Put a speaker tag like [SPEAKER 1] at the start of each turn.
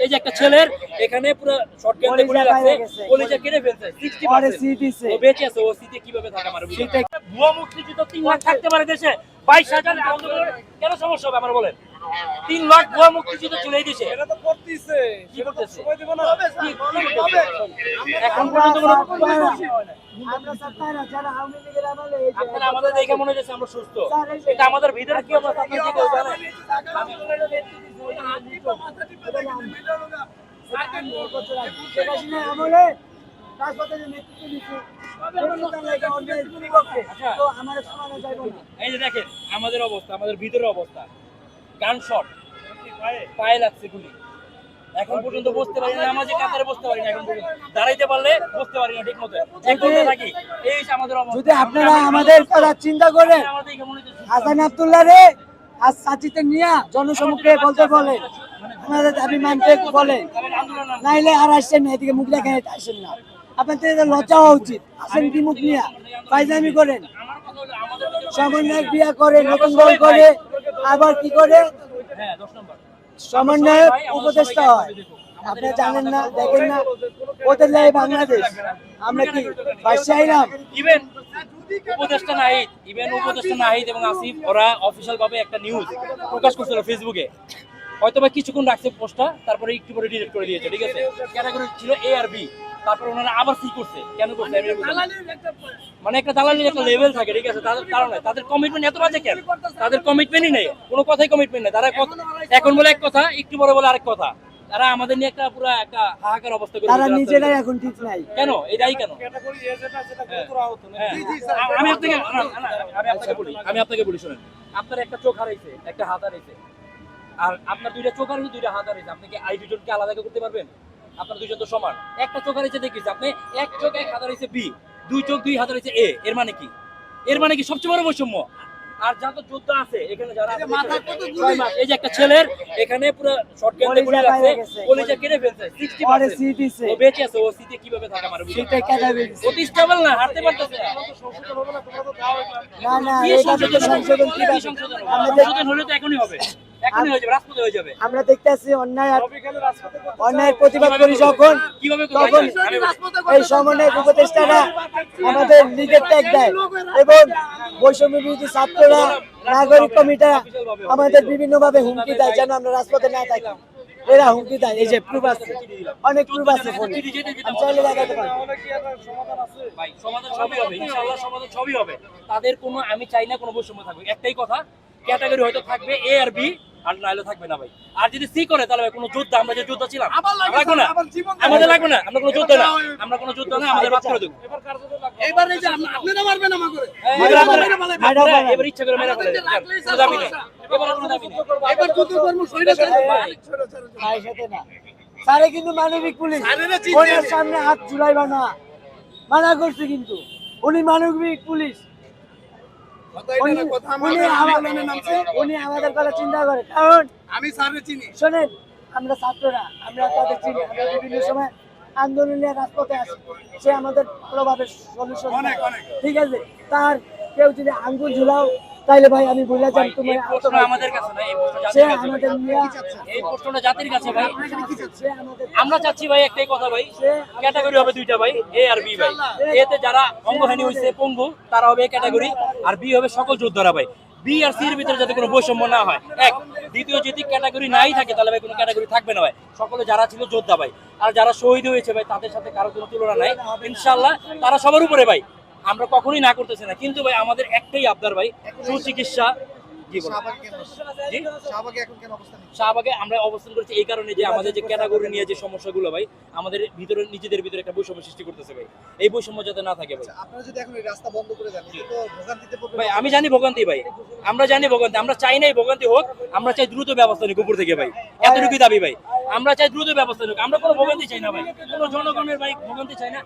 [SPEAKER 1] এই যে একটা ছেলের এখানে পুরো শর্ট ক্যান্টে গুলি লাগছে, কলিজা কেটে ফেলছে 60% ও বেঁচে আছে। ও সিটে কিভাবে থাকে আমার বুঝতে। ভুয়া মুক্তিযুদ্ধ 3 লাখ থাকতে পারে দেশে, 22,000 আন্দোলন কেন সমস্যা হবে আমার বলেন? 3 লাখ ভুয়া মুক্তিযুদ্ধ চলে দিয়েছে।
[SPEAKER 2] এটা তো করতেছে,
[SPEAKER 1] কি করতেছে?
[SPEAKER 2] সময় দেব না।
[SPEAKER 1] এখন পর্যন্ত কোনো
[SPEAKER 3] আমরা সরকাররা যারা আওয়ামী লীগের আমলে এই যে
[SPEAKER 1] আপনারা আমাদের দেখে মনে হচ্ছে আমরা সুস্থ, এটা আমাদের ভিতরে কি অবস্থা আপনি কি জানেন?
[SPEAKER 3] আমলে রাজপথে যে নেতৃত্ব দিচ্ছে তো আমার সমানে যাইব না।
[SPEAKER 1] এই যে দেখেন আমাদের অবস্থা, আমাদের ভিতরের অবস্থা, গান শট পায়ে লাগছে গুলি। এখন পর্যন্ত বসতে পারি না, নামাজে কাতারে বসতে পারি না, এখন পর্যন্ত দাঁড়াইতে পারলে বসতে পারি না ঠিক মতো, এক ঘন্টা থাকি। এই যে আমাদের অবস্থা।
[SPEAKER 3] যদি আপনারা আমাদের কথা চিন্তা করেন, হাসান আব্দুল্লাহ রে আজ সাচিতে নিয়ে জনসমুখে বলতে বলে আমাদের দাবি মানতে বলে, নাইলে আর আসছেন না, এদিকে মুখ দেখায় আসেন না। আপনাদের লজ্জা হওয়া উচিত। আসেন কি মুখ নিয়ে ফাইজলামি করেন, সমন্বয় বিয়া করে, নতুন দল করে, আবার কি করে সমন্বয় উপদেষ্টা হয়। আপনি জানেন না, দেখেন না, ওদের লাই বাংলাদেশ। আমরা কি বাসে আইলাম?
[SPEAKER 1] ইভেন উপদেষ্টা নাহিদ, উপদেষ্টা নাহিদ এবং আসিফ ওরা অফিসিয়াল ভাবে একটা নিউজ প্রকাশ করছিল ফেসবুকে, হয়তো বা কিছুক্ষণ রাখছে পোস্টটা, তারপরে একটু পরে ডিলিট করে দিয়েছে। ঠিক আছে, ক্যাটাগরি ছিল এ আর বি, তারপর ওনারা আবার সি করছে। কেন করছে? মানে একটা দালালির একটা লেভেল থাকে। ঠিক আছে, তাদের কারণে তাদের কমিটমেন্ট এত বাজে কেন? তাদের কমিটমেন্টই নেই, কোনো কথাই কমিটমেন্ট নেই। তারা এখন বলে এক কথা, একটু পরে বলে আরেক কথা। তারা আমাদের নিয়ে একটা পুরো একটা হাহাকার অবস্থা করে
[SPEAKER 3] তারা নিজেরাই এখন ঠিক নাই।
[SPEAKER 1] কেন এটাই কেন?
[SPEAKER 2] ক্যাটাগরি এ যেটা গুরুতর আহত না।
[SPEAKER 1] আমি আপনাকে বলি শুনেন, আপনার একটা চোখ হারাইছে, একটা হাত হারাইছে, আর আপনার দুইটা চোখ হারাইছে, দুইটা হাত হারাইছে, আপনি কি এই দুজনকে আলাদা করতে পারবেন? আপনার দুইজন তো সমান। একটা চোখ হারাইছে দেখিস, আপনি এক চোখ এক হাত হারাইছে বি, দুই চোখ দুই হাত হারাইছে এ। এর মানে কি? এর মানে কি? সবচেয়ে বড় বৈষম্য। আর যা তো যোদ্ধা আছে এখানে যারা, এই যে একটা ছেলের এখানে পুরো শর্ট ক্যান্টে গুলি লাগছে, কলিজা কেটে ফেলছে 60%, ও বেঁচে আছে। ও সিটে কিভাবে থাকে আমার বুঝতে।
[SPEAKER 3] সেটা ক্যাটাগরি
[SPEAKER 1] ও স্টেবল না, হাঁটতে পারতেছে না।
[SPEAKER 2] সংশোধন হবে না, তোমরা তো দাও এগুলা।
[SPEAKER 3] না না,
[SPEAKER 1] কি
[SPEAKER 3] এটা তো
[SPEAKER 1] সংশোধন?
[SPEAKER 3] সংশোধন কি
[SPEAKER 1] কি সংশোধন? সংশোধন হলে তো এখনই হবে, এখনই হয়ে যাবে, রাজপথে হয়ে যাবে।
[SPEAKER 3] আমরা দেখতেছি অন্যায় আর
[SPEAKER 2] সবিখানে রাজপথে করতে
[SPEAKER 3] অন্যায়ের প্রতিবাদ করি যখন,
[SPEAKER 1] কিভাবে
[SPEAKER 3] তখন এই সমন্বয় উপদেষ্টারা আমাদের লীগের ত্যাগ দেয় এবং বৈষম্য বিরোধী ছাত্ররা, নাগরিক কমিটিরা আমাদের বিভিন্ন ভাবে হুমকি দেয় যেন আমরা রাজপথে না থাকি। এরা হুমকি দেয়, এই যে প্রুফ আছে, অনেক প্রুফ আছে ফোনে, আমি চাইলে দেখাতে পারি।
[SPEAKER 2] তাহলে কি আর সমাধান আছে?
[SPEAKER 1] ভাই সমাধান সবই হবে, ইনশাআল্লাহ সমাধান সবই হবে। তাদের কোনো, আমি চাই না কোনো বৈষম্য থাকবে। একটাই কথা, ক্যাটাগরি হয়তো থাকবে এ আর বি, আর নাইলে থাকবে না ভাই। আর যদি সি করে তাহলে ভাই কোনো যোদ্ধা, আমরা যে যোদ্ধা ছিলাম লাগবে না, আমাদের লাগবে না। আমরা কোনো যোদ্ধা না, আমরা কোনো যোদ্ধা না, আমাদের বাদ করে দেবো।
[SPEAKER 2] এবার কার্যত লাগবে।
[SPEAKER 4] এবার এই যে আপনারা মারবেন আমাকে
[SPEAKER 1] এবার ইচ্ছা করে মেরে ফেলে, কোনো দাবি নেই, এবার কোনো দাবি নেই।
[SPEAKER 4] এবার যুদ্ধ কর্ম শহীদ
[SPEAKER 3] ভাই সাথে না, স্যারে কিন্তু মানবিক পুলিশ, ওনার সামনে হাত ঝুলাইবা না মানা করছে, কিন্তু উনি মানবিক পুলিশ। উনি আমাদের কথা চিন্তা করে, কারণ
[SPEAKER 4] আমি স্যারের চিনি।
[SPEAKER 3] শোনেন, আমরা ছাত্ররা, আমরা তাদের চিনি, আমরা বিভিন্ন সময় আন্দোলনে রাজপথে আসি, সে আমাদের ভালোভাবে সলিউশন, ঠিক আছে। তার কেউ যদি আঙ্গুল ঝুলাও তাইলে ভাই আমি বলে যাই তোমার
[SPEAKER 1] এই প্রশ্ন আমাদের কাছে না, এই প্রশ্ন
[SPEAKER 3] সে
[SPEAKER 1] জাতির কাছে
[SPEAKER 3] আমাদের
[SPEAKER 1] ভাই।
[SPEAKER 3] নিয়ে
[SPEAKER 1] এই প্রশ্নটা জাতির কাছে ভাই।
[SPEAKER 3] সে আমাদের
[SPEAKER 1] আমরা চাচ্ছি ভাই একটাই কথা ভাই, ক্যাটাগরি হবে দুইটা ভাই, এ আর বি ভাই। এতে যারা অঙ্গহানি হয়েছে পঙ্গু তারা হবে ক্যাটাগরি, আর বি হবে সকল যোদ্ধারা ভাই। বি আর সির ভিতরে যাতে কোনো বৈষম্য না হয়, এক। দ্বিতীয়, যদি ক্যাটাগরি নাই থাকে তাহলে ভাই কোনো ক্যাটাগরি থাকবে না ভাই, সকলে যারা ছিল যোদ্ধা ভাই। আর যারা শহীদ হয়েছে ভাই তাদের সাথে কারো কোনো তুলনা নাই, ইনশাআল্লাহ তারা সবার উপরে ভাই। আমরা কখনোই না করতেছি না, কিন্তু ভাই আমাদের একটাই আবদার ভাই, সুচিকিৎসা। শাহবাগে আমরা অবস্থান করছি এই কারণে যে আমাদের যে ক্যাটাগরি নিয়ে যে সমস্যাগুলো ভাই আমাদের ভিতরে, নিজেদের ভিতরে একটা বৈষম্য সৃষ্টি করতেছে ভাই। এই বৈষম্য যাতে না থাকে ভাই।
[SPEAKER 4] আপনারা যদি এখন এই রাস্তা বন্ধ করে দেন এটা তো ভোগান্তিতে পড়বে
[SPEAKER 1] ভাই আমি জানি ভোগান্তি ভাই, আমরা জানি ভোগান্তি, আমরা চাই না এই ভোগান্তি হোক, আমরা চাই দ্রুত ব্যবস্থা নিক উপর থেকে ভাই, এতটুকুই দাবি ভাই। আমরা চাই দ্রুত ব্যবস্থা নিক, আমরা কোনো ভোগান্তি চাই না ভাই, কোনো জনগণের ভাই ভোগান্তি চাই না।